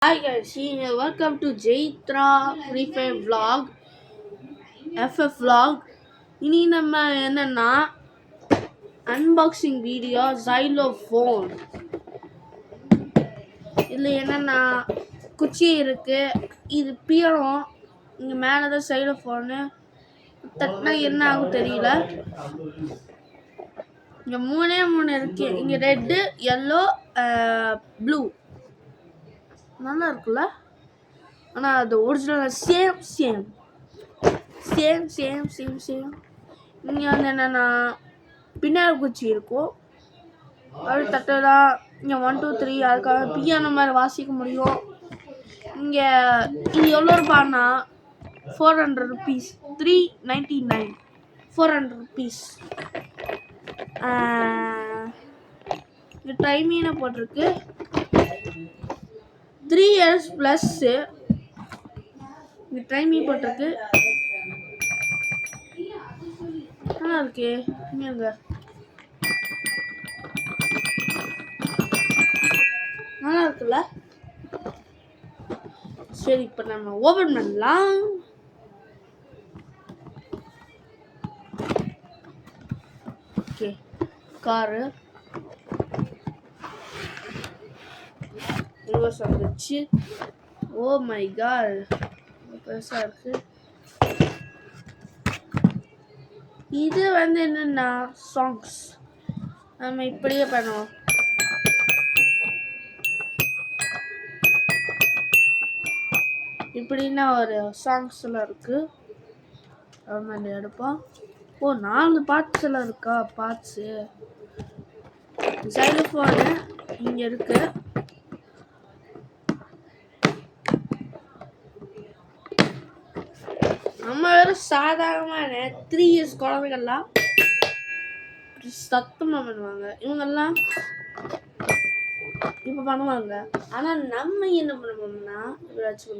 Hi guys, welcome to Jaitra Free Fire Vlog, FF Vlog. இனி நம்ம என்னன்னா unboxing video Xylophone. இதில் என்னன்னா குச்சி இருக்கு, இது பீரம், இங்கே மேலே தான் Xylophone. தட்டினா என்ன ஆகும் தெரியல. இங்கே மூணு இருக்கு, இங்கே ரெட்டு, எல்லோ, ப்ளூ. நல்லா இருக்குல்ல? ஆனால் அது ஒரிஜினல் சேம். இங்கே வந்து என்னென்னா பின்னாடி குச்சி இருக்கும், அது தட்டலாம். இங்கே 1 2 3 அதுக்காக பியானோ மாதிரி வாசிக்க முடியும். இங்கே இது எவ்வளோ ரூபான்னா 400 rupees, 399, 400 rupees. இந்த டைமீனை போட்டிருக்கு 3 years +. இந்த டைமிங் போட்டிருக்கு. நல்லா இருக்கே. இங்க நல்லா இருக்குல்ல? சரி, இப்போ நம்ம ஓபன் பண்ணலாம். ஓகே, காரு ரிவர்ஸ் வந்துச்சு. ஓ மை காட், பெருசா இருக்கு. இது வந்து என்னன்னா சாங்ஸ் நம்ம இப்படியே பண்ணுவோம். இப்படின்னா ஒரு சாங்ஸ் எல்லாம் இருக்கு, அது எடுப்போம். ஓ 4 பார்ட்ஸ் எல்லாம் இருக்கா? பார்ட்ஸு Xylophone இங்க இருக்கு. நம்ம வேற சாதாரணமான 3 years குழந்தைகள்லாம் சத்தமா பண்ணுவாங்க. இவங்கெல்லாம் இப்ப பண்ணுவாங்க. ஆனா நம்ம என்ன பண்ணுவோம்னா இப்படி.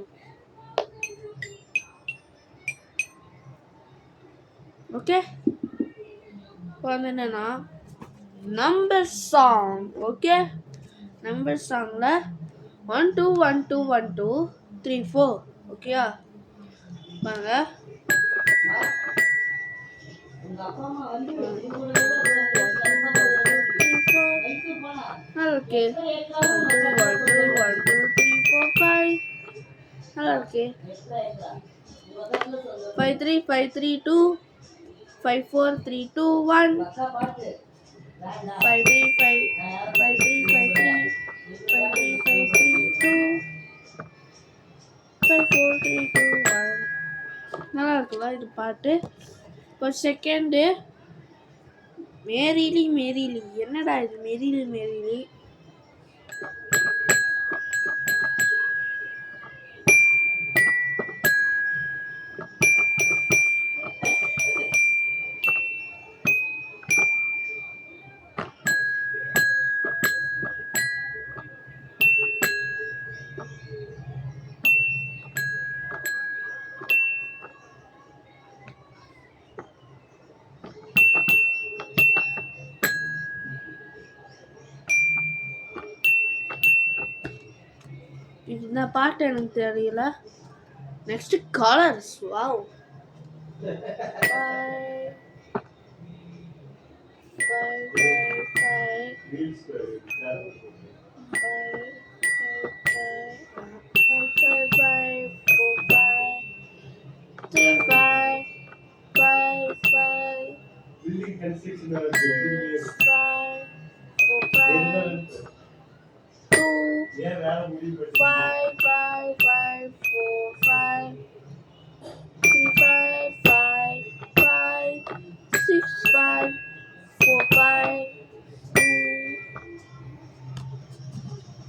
ஓகே, இப்போ வந்து என்னன்னா நம்பர் சாங். ஓகே, நம்பர் சாங்ல 1 2 1 2 1 2 3 4. ஓகேயா? வாங்க. ஓகே, 1 2 1 2 1 2 3 4 5. நல்லா இருக்கு. 5 3 5 3 2 5 4 3 2 1 5 3 5 5 3 5 3 5 3 5 3 2 5 4 3 2 1. நல்லா இருக்குல்ல இது பாட்டு? இப்போ செகண்டு மேரிலி. என்னடா இது மேரிலி? இந்த பாட்டு எனக்கு தெரியல. Next colours. Wow. 5.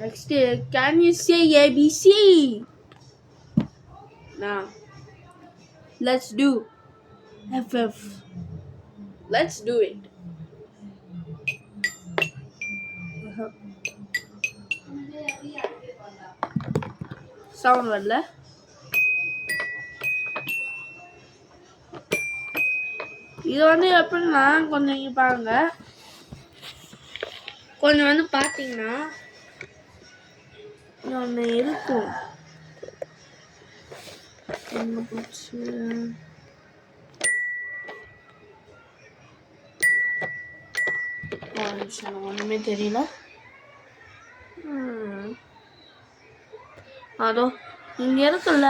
Next, can you say ABC? Now, let's do FF. Let's do it. Sound வரல. இது வந்து எப்படின்னா கொஞ்சம் இங்கே பாருங்க. கொஞ்சம் வந்து பார்த்தீங்கன்னா ஒன்று இருக்கும். என்ன போச்சு? ஒன்றுமே தெரியல. அதோ இங்கே இருக்குல்ல,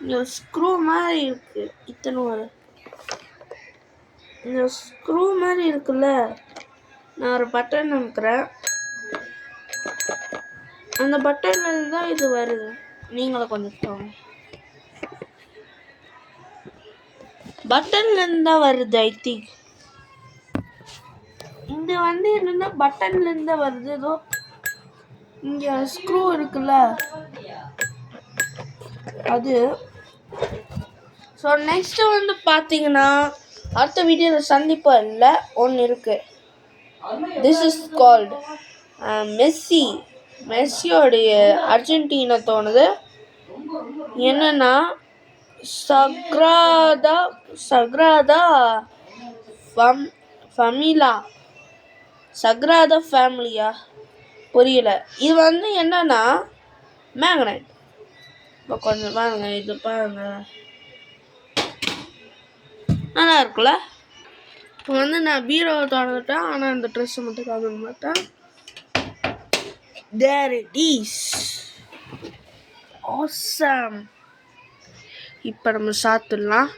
இங்கே ஸ்க்ரூ மாதிரி இருக்கு. இத்தனை ஒரு இந்த ஸ்க்ரூ மாதிரி இருக்குல்ல, நான் ஒரு பட்டன் அமுக்குறேன். அந்த பட்டன்லேருந்து தான் இது வருது. நீங்களும் கொஞ்சம் பட்டன்லேருந்து தான் வருது. ஐ திங்க் இது வந்து என்னன்னா பட்டன்லேருந்து தான் வருது. ஏதோ இங்கே ஸ்க்ரூ இருக்குல்ல அது. ஸோ நெக்ஸ்ட் வந்து பார்த்தீங்கன்னா அடுத்த வீடியோவில் சந்திப்போம். இல்லை ஒன்று இருக்கு. திஸ் இஸ் கால்ட் மெஸ்ஸியோடைய அர்ஜென்டினா தோணுது. என்னன்னா சக்ராதா ஃபேமிலியா புரியல. இது வந்து என்னன்னா மேக்னெட். இப்போ கொஞ்சம் பாருங்க, இது பாருங்க, நல்லா இருக்குல்ல. இப்போ வந்து நான் பீரோவை திறந்துட்டேன், ஆனால் இந்த ட்ரெஸ்ஸை மட்டும் காண மாட்டேன். There it is. Awesome. இப்போ நம்ம சாப்பிடலாம்.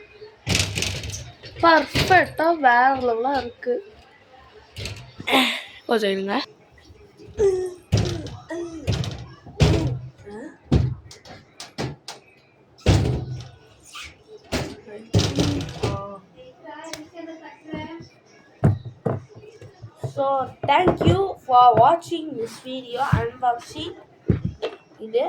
பர்ஃபெக்டாக வேற லெவலாக இருக்கு. கொஞ்சம் இருங்க. So thank you for watching this video unboxing. இது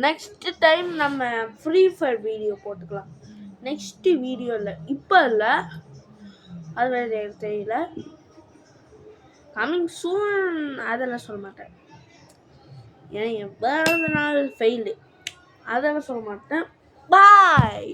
நெக்ஸ்ட் டைம் நம்ம ஃப்ரீ ஃபயர் வீடியோ போட்டுக்கலாம். நெக்ஸ்ட் வீடியோவில், இப்போ இல்லை, அது வேறு எனக்கு தெரியல. கம்மிங் சூன் அதெல்லாம் சொல்ல மாட்டேன். ஏன்னா என் பிறந்த நாள் ஃபெயிலு, அதெல்லாம் சொல்ல மாட்டேன். பாய்.